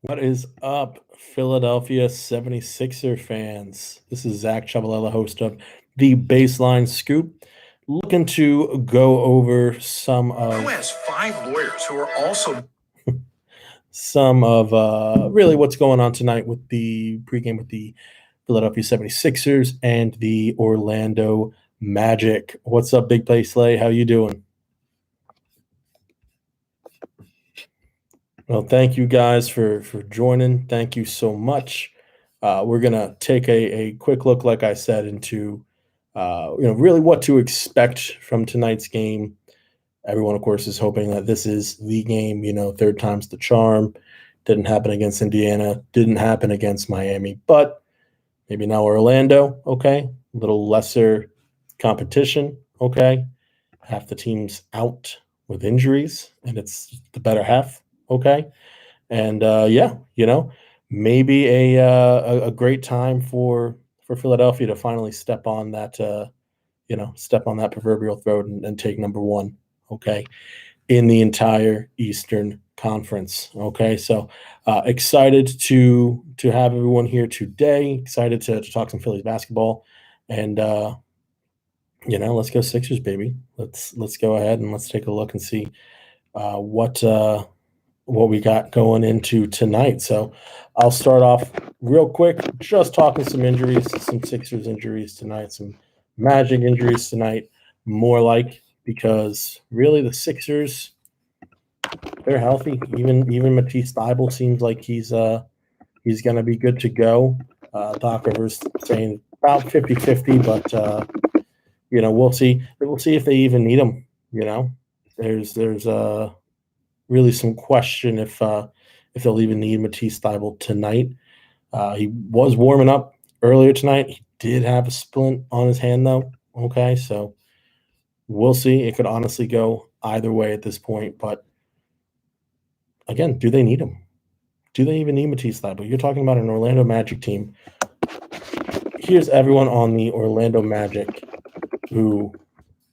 What is up, Philadelphia 76er fans? This is Zach Ciavolella, host of the Baseline Scoop, looking to go over Who has five lawyers who are also really what's going on tonight with the pregame with the Philadelphia 76ers and the Orlando Magic. What's up, Big Play Slay? How you doing? Well, thank you guys for joining. Thank you so much. We're gonna take a quick look, like I said, into really what to expect from tonight's game. Everyone, of course, is hoping that this is the game. Third time's the charm. Didn't happen against Indiana. Didn't happen against Miami, but maybe now Orlando. Okay, a little lesser competition. Okay, half the team's out with injuries, and it's the better half. Okay. And maybe a great time for Philadelphia to finally step on that proverbial throat and take number one. Okay, in the entire Eastern Conference. Okay, so excited to have everyone here today. Excited to talk some Phillies basketball, and let's go Sixers, baby. Let's go ahead and let's take a look and see what we got going into tonight. So I'll start off real quick, just talking some injuries, some Sixers injuries tonight, some Magic injuries tonight, more like, because really the Sixers, they're healthy. Even Matisse Thybulle seems like he's going to be good to go. Doc Rivers saying about 50-50, but we'll see. We'll see if they even need him. There's really some question if they'll even need Matisse Thybulle tonight. He was warming up earlier tonight. He did have a splint on his hand, though. Okay, so we'll see. It could honestly go either way at this point. But again, do they need him? Do they even need Matisse Thybulle? You're talking about an Orlando Magic team. Here's everyone on the Orlando Magic who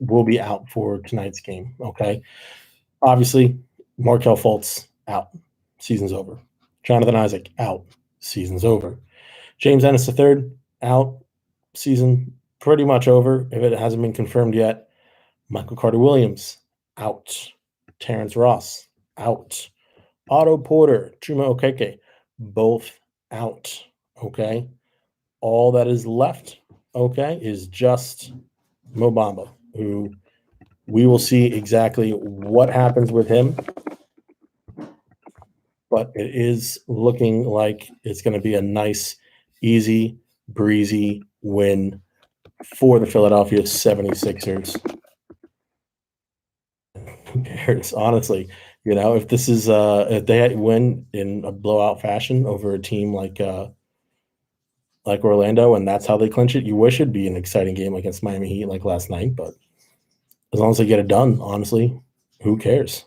will be out for tonight's game. Okay, obviously, Markelle Fultz out. Season's over. Jonathan Isaac out. Season's over. James Ennis III out. Season pretty much over if it hasn't been confirmed yet. Michael Carter-Williams out. Terrence Ross out. Otto Porter, Chuma Okeke, both out. Okay. All that is left, okay, is just Mo Bamba, who we will see exactly what happens with him. But it is looking like it's going to be a nice, easy, breezy win for the Philadelphia 76ers. Who cares? Honestly, if this is if they win in a blowout fashion over a team like Orlando, and that's how they clinch it, you wish it'd be an exciting game against Miami Heat like last night. But as long as they get it done, honestly, who cares?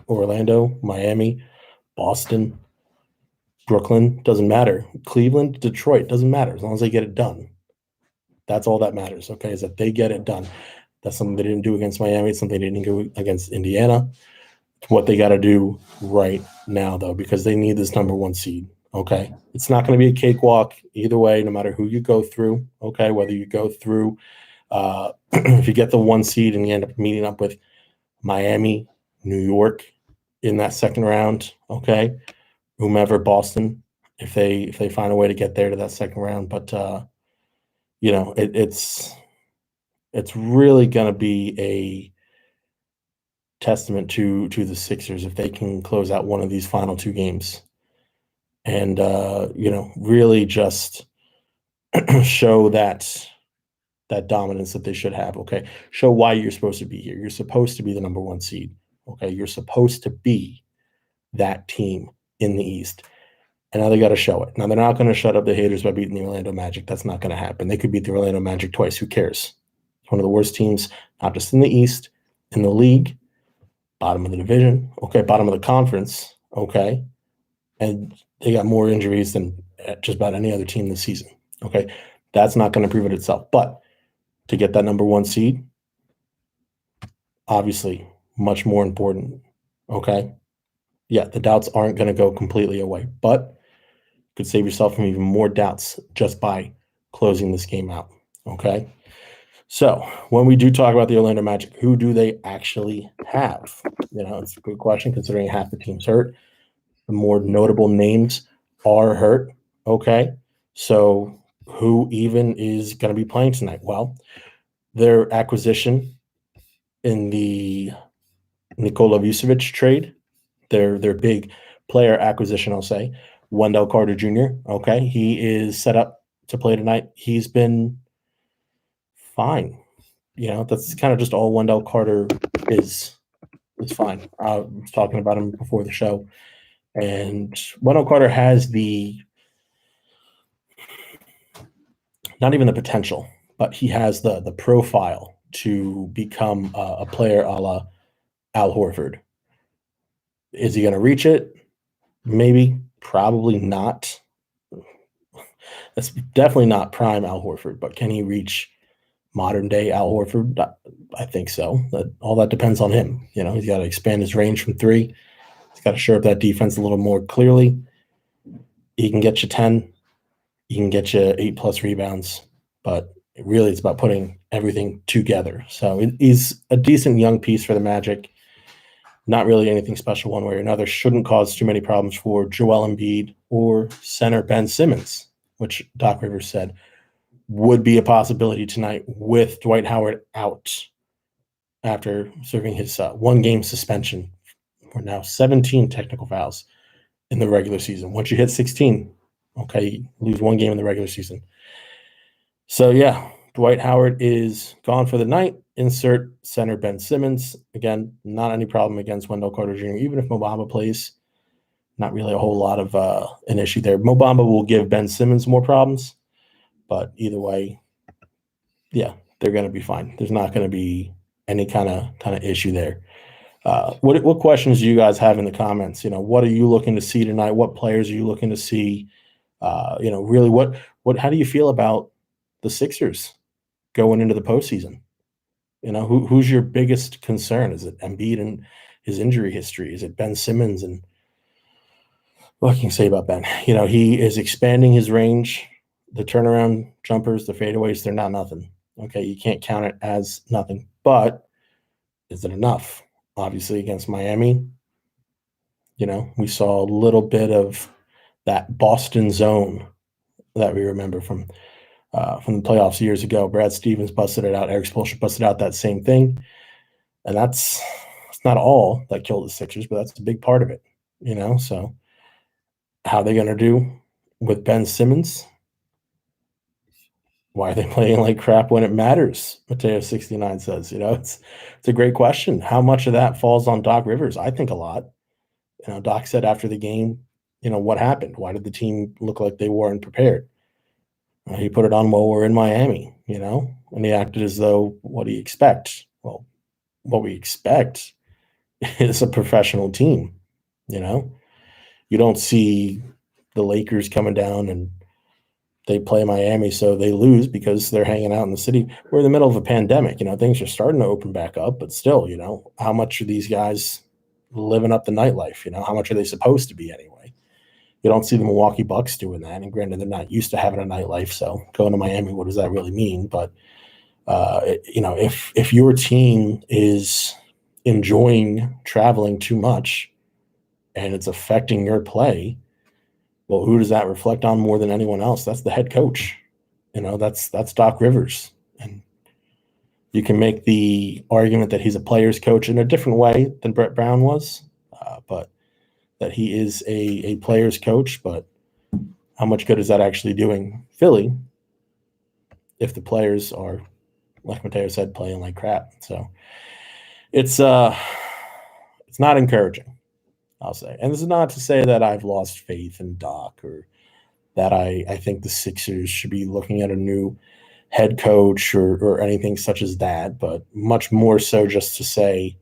Orlando, Miami, Boston, Brooklyn, doesn't matter. Cleveland, Detroit, doesn't matter. As long as they get it done. That's all that matters, okay, is that they get it done. That's something they didn't do against Miami. It's something they didn't do against Indiana. It's what they got to do right now, though, because they need this number one seed, okay? It's not going to be a cakewalk either way, no matter who you go through, okay? Whether you go through if you get the one seed and you end up meeting up with Miami, New York in that second round, okay? Whomever, Boston, if they find a way to get there to that second round. But it's really going to be a testament to the Sixers if they can close out one of these final two games and really just show that dominance that they should have. Okay, show why you're supposed to be here. You're supposed to be the number one seed. Okay, you're supposed to be that team in the East. And now they got to show it. Now, they're not going to shut up the haters by beating the Orlando Magic. That's not going to happen. They could beat the Orlando Magic twice. Who cares? It's one of the worst teams, not just in the East, in the league, bottom of the division, okay, bottom of the conference, okay? And they got more injuries than just about any other team this season, okay? That's not going to prove it itself. But to get that number one seed, obviously, much more important, okay? yeah, the doubts aren't going to go completely away, but you could save yourself from even more doubts just by closing this game out. Okay. So when we do talk about the Orlando Magic, who do they actually have? It's a good question considering half the team's hurt. The more notable names are hurt. Okay. So who even is going to be playing tonight? Well, their acquisition in the Nikola Vucevic trade, their big player acquisition, I'll say, Wendell Carter Jr. Okay, he is set up to play tonight. He's been fine. That's kind of just all Wendell Carter is. Is fine. I was talking about him before the show, and Wendell Carter has not even the potential, but he has the profile to become a player a la Al Horford. Is he going to reach it? Maybe, probably not. That's definitely not prime Al Horford, but can he reach modern day Al Horford? I think so. All that depends on him. He's got to expand his range from three. He's got to show up that defense a little more clearly. He can get you 10. He can get you 8+ rebounds, but really it's about putting everything together. So he's a decent young piece for the Magic. Not really anything special one way or another. Shouldn't cause too many problems for Joel Embiid or center Ben Simmons, which Doc Rivers said would be a possibility tonight with Dwight Howard out after serving his one-game suspension for now 17 technical fouls in the regular season. Once you hit 16, okay, you lose one game in the regular season. So, yeah, Dwight Howard is gone for the night. Insert center Ben Simmons. Again, not any problem against Wendell Carter Jr., even if Mo Bamba plays. Not really a whole lot of an issue there. Mo Bamba will give Ben Simmons more problems, but either way, yeah, they're going to be fine. There's not going to be any kind of issue there. What questions do you guys have in the comments? What are you looking to see tonight? What players are you looking to see? Really, how do you feel about the Sixers going into the postseason? Who's your biggest concern? Is it Embiid and his injury history? Is it Ben Simmons? And what can you say about Ben? He is expanding his range. The turnaround jumpers, the fadeaways, they're not nothing. Okay, you can't count it as nothing. But is it enough? Obviously, against Miami, we saw a little bit of that Boston zone that we remember from the playoffs years ago. Brad Stevens busted it out. Eric Spoelstra busted out that same thing. And it's not all that killed the Sixers, but that's a big part of it, So how are they going to do with Ben Simmons? Why are they playing like crap when it matters? Mateo69 says, it's a great question. How much of that falls on Doc Rivers? I think a lot. Doc said after the game, what happened? Why did the team look like they weren't prepared? He put it on, well, we're in Miami, and he acted as though, what do you expect? Well, what we expect is a professional team, You don't see the Lakers coming down and they play Miami, so they lose because they're hanging out in the city. We're in the middle of a pandemic, things are starting to open back up, but still, how much are these guys living up the nightlife? How much are they supposed to be anyway? You don't see the Milwaukee Bucks doing that, and granted, they're not used to having a nightlife, so going to Miami, what does that really mean? But if your team is enjoying traveling too much and it's affecting your play, well, who does that reflect on more than anyone else? That's the head coach. That's Doc Rivers. And you can make the argument that he's a player's coach in a different way than Brett Brown was, but that he is a player's coach. But how much good is that actually doing Philly if the players are, like Mateo said, playing like crap? So it's not encouraging, I'll say. And this is not to say that I've lost faith in Doc or that I think the Sixers should be looking at a new head coach or anything such as that, but much more so just to say,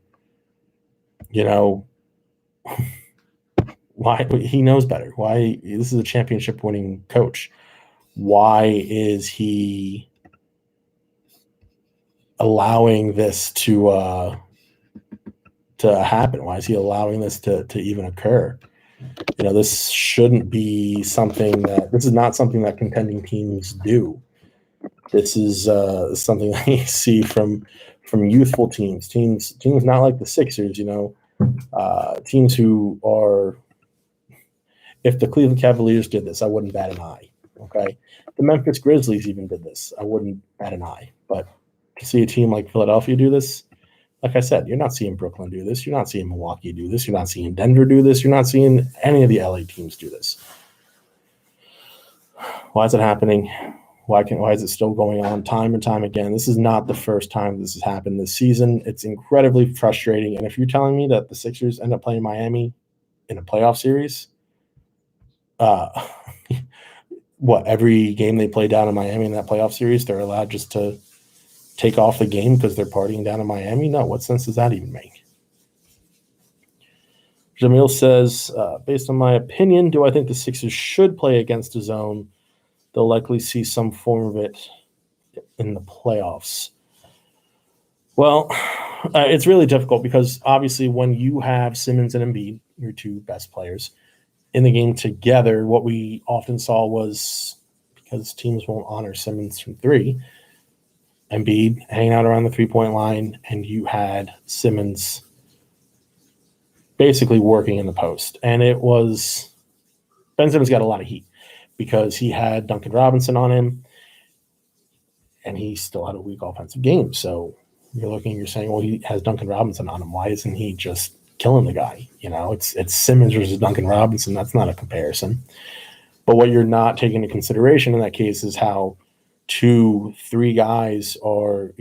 why he knows better. Why this is a championship winning coach. Why is he allowing this to to happen? Why is he allowing this to even occur? This shouldn't be something this is not something that contending teams do. This is something that you see from youthful teams not like the Sixers, teams who are, if the Cleveland Cavaliers did this, I wouldn't bat an eye. Okay. The Memphis Grizzlies even did this. I wouldn't bat an eye. But to see a team like Philadelphia do this, like I said, you're not seeing Brooklyn do this. You're not seeing Milwaukee do this. You're not seeing Denver do this. You're not seeing any of the LA teams do this. Why is it happening? Why is it still going on time and time again? This is not the first time this has happened this season. It's incredibly frustrating. And if you're telling me that the Sixers end up playing Miami in a playoff series, every game they play down in Miami in that playoff series, they're allowed just to take off the game because they're partying down in Miami? No, what sense does that even make? Jamil says, based on my opinion, do I think the Sixers should play against a zone? They'll likely see some form of it in the playoffs. Well, it's really difficult because obviously when you have Simmons and Embiid, your two best players, in the game together, what we often saw was, because teams won't honor Simmons from three, Embiid hanging out around the three-point line, and you had Simmons basically working in the post. And Ben Simmons got a lot of heat because he had Duncan Robinson on him, and he still had a weak offensive game. So you're saying, well, he has Duncan Robinson on him. Why isn't he just killing the guy? It's Simmons versus Duncan Robinson. That's not a comparison. But what you're not taking into consideration in that case is how 2-3 guys are,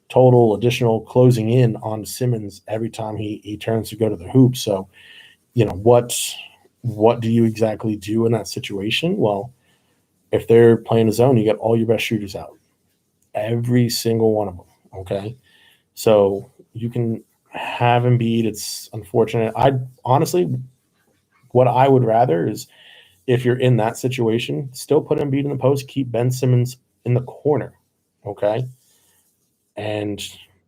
total additional closing in on Simmons every time he turns to go to the hoop. So, what do you exactly do in that situation? Well, if they're playing a zone, you get all your best shooters out, every single one of them. Okay. So you can have Embiid. It's unfortunate. What I would rather is, if you're in that situation, still put Embiid in the post, keep Ben Simmons in the corner. Okay. And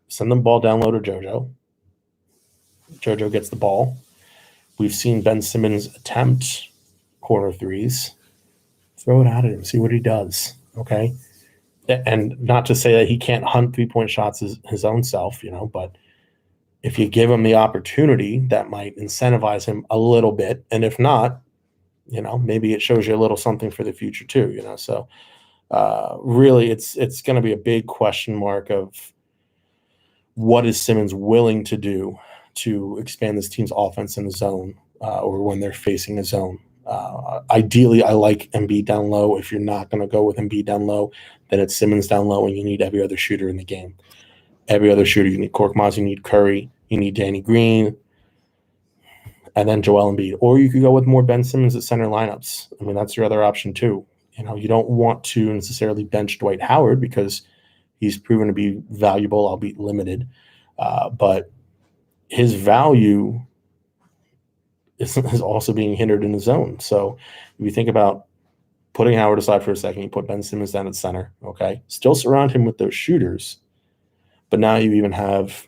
send them ball down low to JoJo. JoJo gets the ball. We've seen Ben Simmons attempt corner threes. Throw it at him. See what he does. Okay. And not to say that he can't hunt three-point shots his own self, but if you give him the opportunity, that might incentivize him a little bit. And if not, maybe it shows you a little something for the future too, So really, it's going to be a big question mark of what is Simmons willing to do to expand this team's offense in the zone or when they're facing a zone. Ideally, I like Embiid down low. If you're not going to go with Embiid down low, then it's Simmons down low, and you need every other shooter in the game. Every other shooter. You need Korkmaz, you need Curry, you need Danny Green, and then Joel Embiid. Or you could go with more Ben Simmons at center lineups. I mean, that's your other option too. You don't want to necessarily bench Dwight Howard because he's proven to be valuable, albeit limited. But his value is also being hindered in the zone. So if you think about putting Howard aside for a second, you put Ben Simmons down at center, okay? Still surround him with those shooters, but now you even have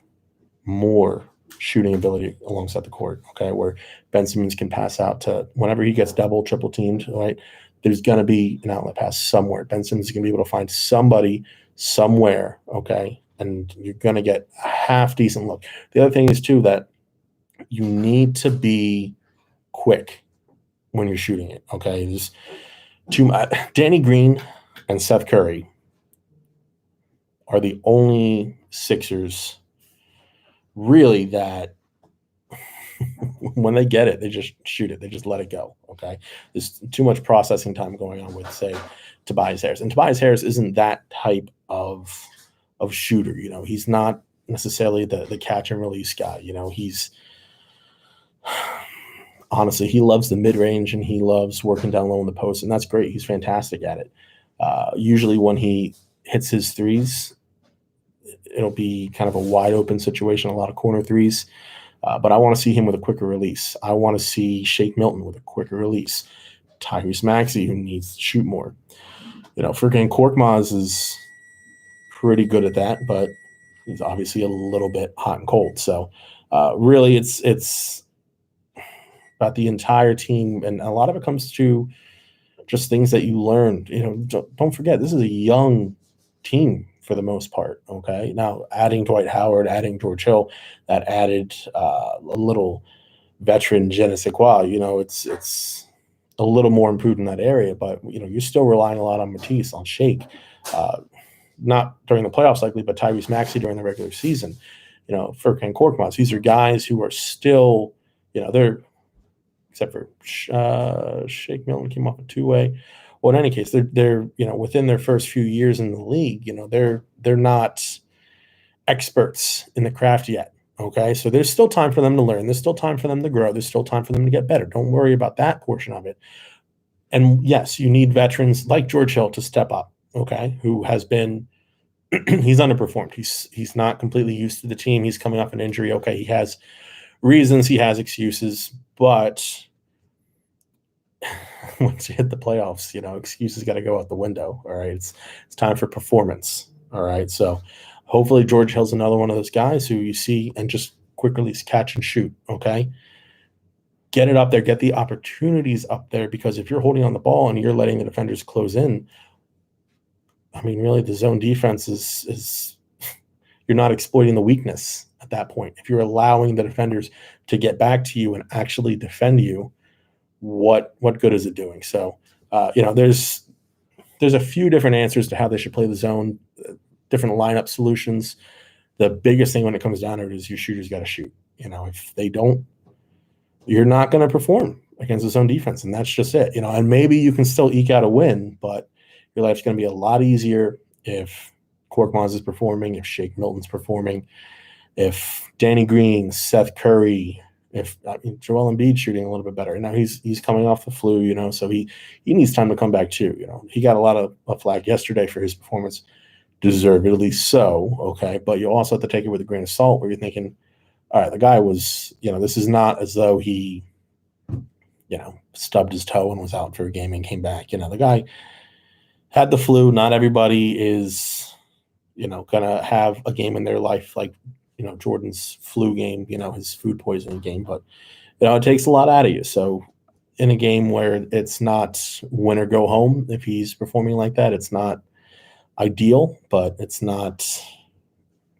more shooting ability alongside the court, okay, where Ben Simmons can pass out to whenever he gets double, triple teamed, right? There's going to be an outlet pass somewhere. Ben Simmons is going to be able to find somebody somewhere, okay? And you're going to get a half decent look. The other thing is, too, that you need to be quick when you're shooting it, okay? There's Danny Green and Seth Curry are the only Sixers really that when they get it, they just shoot it. They just let it go, okay? There's too much processing time going on with, say, Tobias Harris. And Tobias Harris isn't that type of shooter, He's not necessarily the catch and release guy, He's honestly, he loves the mid-range and he loves working down low in the post, and that's great. He's fantastic at it. Usually when he hits his threes, it'll be kind of a wide open situation, a lot of corner threes. But I want to see him with a quicker release. I want to see Shake Milton with a quicker release. Tyrese Maxey, who needs to shoot more. Freaking Korkmaz is pretty good at that, but he's obviously a little bit hot and cold. So Really, it's about the entire team, and a lot of it comes to just things that you learned. Don't forget, this is a young team for the most part. Okay, now adding Dwight Howard, adding George Hill, that added a little veteran je ne sais quoi. It's a little more improved in that area, but you're still relying a lot on Matisse, on Shake, not during the playoffs likely, but Tyrese Maxey during the regular season. Furkan and Korkmaz. These are guys who are still, they're except for Shake Milton came off a two-way. Well, in any case, they're within their first few years in the league, they're not experts in the craft yet. Okay, so there's still time for them to learn. There's still time for them to grow. There's still time for them to get better. Don't worry about that portion of it. And yes, you need veterans like George Hill to step up. Okay, who has been he's underperformed. He's not completely used to the team. He's coming off an injury. Okay, he has reasons. He has excuses, but once you hit the playoffs, excuses got to go out the window. All right, it's time for performance. All right, so hopefully George Hill's another one of those guys who you see and just quickly catch and shoot. Okay, get it up there, get the opportunities up there, because if you're holding on the ball and you're letting the defenders close in, I mean, really, the zone defense is you're not exploiting the weakness at that point. If you're allowing the defenders to get back to you and actually defend you, what good is it doing? So, there's a few different answers to how they should play the zone, different lineup solutions. The biggest thing when it comes down to it is your shooters got to shoot. If they don't, you're not going to perform against the zone defense, and that's just it. And maybe you can still eke out a win, but your life's going to be a lot easier if Korkmaz is performing, if Shake Milton's performing, if Danny Green, Seth Curry, if Joel Embiid shooting a little bit better. And now he's coming off the flu, so he needs time to come back too. He got a lot of flack yesterday for his performance, deservedly so. Okay, but you also have to take it with a grain of salt, where you're thinking, all right, the guy was, this is not as though he, stubbed his toe and was out for a game and came back. The guy had the flu. Not everybody is, gonna have a game in their life like Jordan's flu game, his food poisoning game, but it takes a lot out of you. So in a game where it's not win or go home, if he's performing like that, it's not ideal, but it's not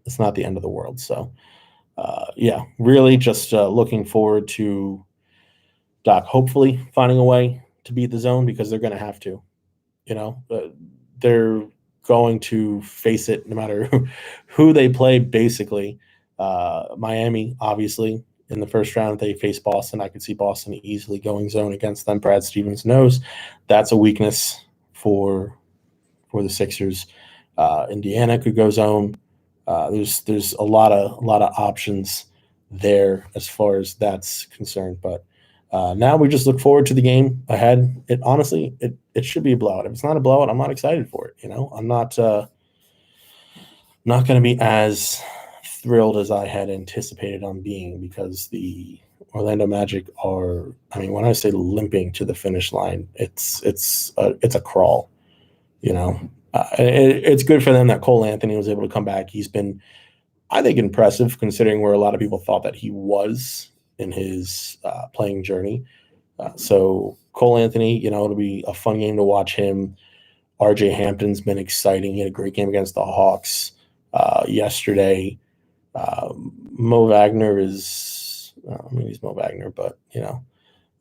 the end of the world. So really just looking forward to Doc hopefully finding a way to beat the zone, because they're going to have to. They're going to face it no matter who they play, basically. Miami, obviously, in the first round, they face Boston. I could see Boston easily going zone against them. Brad Stevens knows that's a weakness for the Sixers. Indiana could go zone. There's a lot of options there as far as that's concerned. But now we just look forward to the game ahead. It should be a blowout. If it's not a blowout, I'm not excited for it. I'm not going to be as thrilled as I had anticipated on being, because the Orlando Magic are, when I say limping to the finish line, it's a crawl. It's good for them that Cole Anthony was able to come back. He's been, I think, impressive considering where a lot of people thought that he was in his playing journey. So Cole Anthony, it'll be a fun game to watch him. RJ Hampton's been exciting. He had a great game against the Hawks yesterday. Mo Wagner is, he's Mo Wagner, but,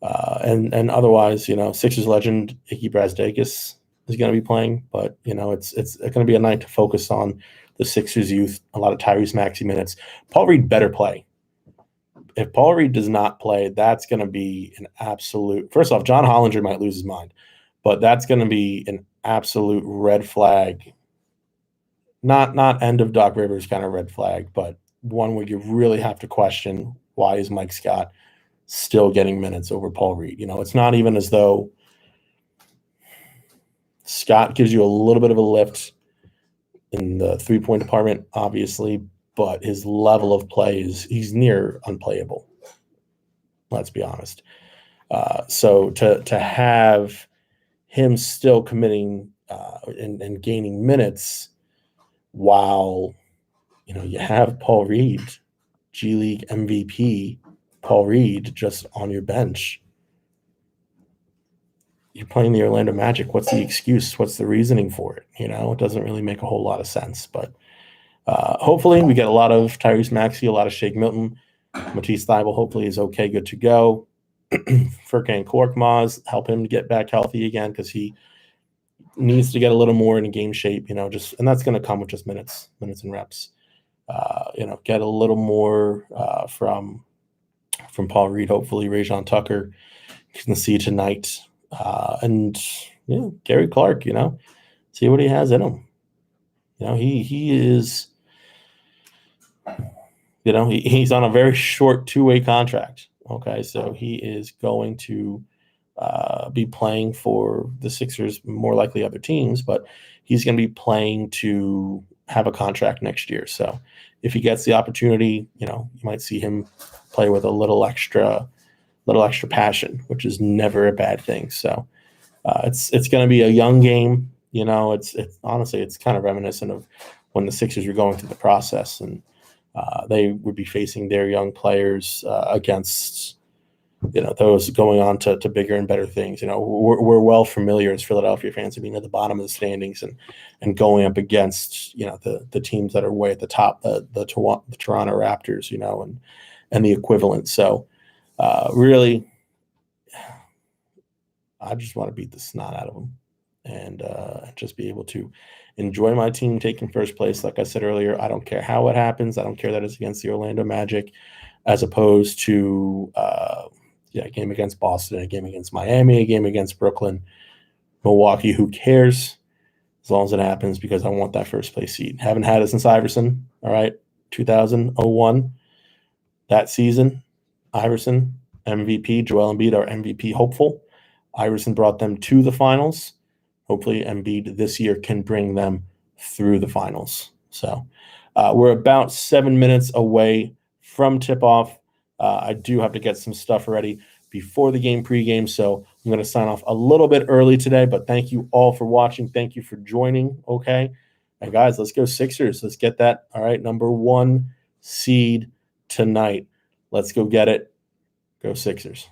and otherwise, Sixers legend Iggy Brasdeikis is going to be playing, but, it's going to be a night to focus on the Sixers youth, a lot of Tyrese Maxey minutes. Paul Reed better play. If Paul Reed does not play, that's going to be an absolute – first off, John Hollinger might lose his mind, but that's going to be an absolute red flag. Not end of Doc Rivers kind of red flag, but one where you really have to question, why is Mike Scott still getting minutes over Paul Reed? It's not even as though Scott gives you a little bit of a lift in the three-point department, obviously, but his level of play he's near unplayable. Let's be honest. So to have him still committing and gaining minutes while you have Paul Reed G League MVP Paul Reed just on your bench. You're playing the Orlando Magic. What's the excuse? What's the reasoning for it? It doesn't really make a whole lot of sense. But hopefully we get a lot of Tyrese Maxey, a lot of Shake Milton. Matisse Thybulle hopefully is okay, good to go. Furkan Korkmaz, help him to get back healthy again because he needs to get a little more in game shape, and that's going to come with just minutes and reps. Get a little more from Paul Reed. Hopefully, Rajon Tucker can see tonight, and Gary Clark. See what he has in him. He is. He's on a very short 2-way contract. Okay, so he is going to be playing for the Sixers, more likely other teams, but he's going to be playing to have a contract next year. So if he gets the opportunity, you might see him play with a little extra passion, which is never a bad thing. So it's going to be a young game. It's honestly, it's kind of reminiscent of when the Sixers were going through the process, and they would be facing their young players against those going on to bigger and better things. We're well familiar as Philadelphia fans of being at the bottom of the standings and going up against the teams that are way at the top, the Toronto Raptors, and the equivalent. So really, I just want to beat the snot out of them and just be able to enjoy my team taking first place. Like I said earlier, I don't care how it happens. I don't care that it's against the Orlando Magic, as opposed to a game against Boston, a game against Miami, a game against Brooklyn, Milwaukee. Who cares? As long as it happens, because I want that first place seed. Haven't had it since Iverson. All right, 2001. That season, Iverson, MVP, Joel Embiid, our MVP hopeful. Iverson brought them to the finals. Hopefully Embiid this year can bring them through the finals. So we're about 7 minutes away from tip-off. I do have to get some stuff ready before the game pregame, so I'm going to sign off a little bit early today, but thank you all for watching. Thank you for joining, okay? And guys, let's go Sixers. Let's get that, all right, number 1 seed tonight. Let's go get it. Go Sixers.